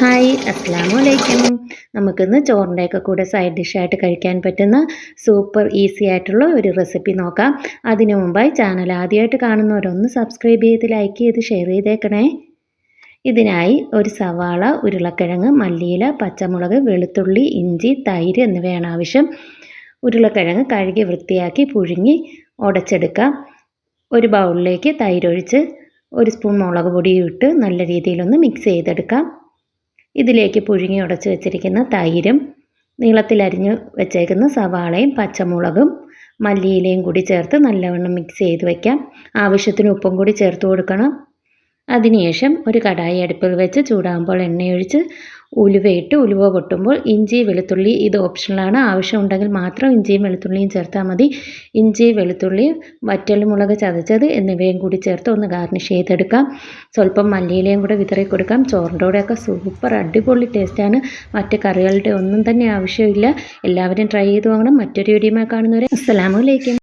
Hi അസ്സലാമു അലൈക്കും. നമുക്കിന്ന് ചോറിൻ്റെയൊക്കെ കൂടെ സൈഡ് ഡിഷായിട്ട് കഴിക്കാൻ പറ്റുന്ന സൂപ്പർ ഈസി ആയിട്ടുള്ള ഒരു റെസിപ്പി നോക്കാം. അതിനു മുമ്പായി ചാനൽ ആദ്യമായിട്ട് കാണുന്നവരൊന്ന് സബ്സ്ക്രൈബ് ചെയ്ത് ലൈക്ക് ചെയ്ത് ഷെയർ ചെയ്തേക്കണേ. ഇതിനായി ഒരു സവാള, ഉരുളക്കിഴങ്ങ്, മല്ലിയില, പച്ചമുളക്, വെളുത്തുള്ളി, ഇഞ്ചി, തൈര് എന്നിവയാണ് ആവശ്യം. ഉരുളക്കിഴങ്ങ് കഴുകി വൃത്തിയാക്കി പുഴുങ്ങി ഉടച്ചെടുക്കാം. ഒരു ബൗളിലേക്ക് തൈരൊഴിച്ച് 1 സ്പൂൺ മുളക് പൊടിയും ഇട്ട് നല്ല രീതിയിലൊന്ന് മിക്സ് ചെയ്തെടുക്കാം. ഇതിലേക്ക് പുഴുങ്ങി ഉടച്ച് വെച്ചിരിക്കുന്ന തൈരും നീളത്തിലരിഞ്ഞ് വെച്ചേക്കുന്ന സവാളയും പച്ചമുളകും മല്ലിയിലയും കൂടി ചേർത്ത് നല്ലവണ്ണം മിക്സ് ചെയ്ത് വയ്ക്കാം. ആവശ്യത്തിന് ഉപ്പും കൂടി ചേർത്ത് കൊടുക്കണം. അതിനുശേഷം ഒരു കടായി അടുപ്പിൽ വെച്ച് ചൂടാകുമ്പോൾ എണ്ണയൊഴിച്ച് ഉലുവയിട്ട് ഉലുവ പൊട്ടുമ്പോൾ ഇഞ്ചി വെളുത്തുള്ളി ഇത് ഓപ്ഷണലാണ്. ആവശ്യമുണ്ടെങ്കിൽ മാത്രം ഇഞ്ചിയും വെളുത്തുള്ളിയും ചേർത്താൽ മതി. ഇഞ്ചി, വെളുത്തുള്ളി, വറ്റൽമുളക് ചതച്ചത് എന്നിവയും കൂടി ചേർത്ത് ഒന്ന് ഗാർണിഷ് ചെയ്തെടുക്കാം. സ്വല്പം മല്ലിയിലയും കൂടെ വിതറി കൊടുക്കാം. ചോറിൻ്റെ കൂടെയൊക്കെ സൂപ്പർ അടിപൊളി ടേസ്റ്റാണ്. മറ്റ് കറികളുടെ ഒന്നും തന്നെ ആവശ്യമില്ല. എല്ലാവരും ട്രൈ ചെയ്ത് വാങ്ങണം. മറ്റൊരു വീഡിയോയുമായി കാണുന്നവരെ അസ്സലാമു അലൈക്കും.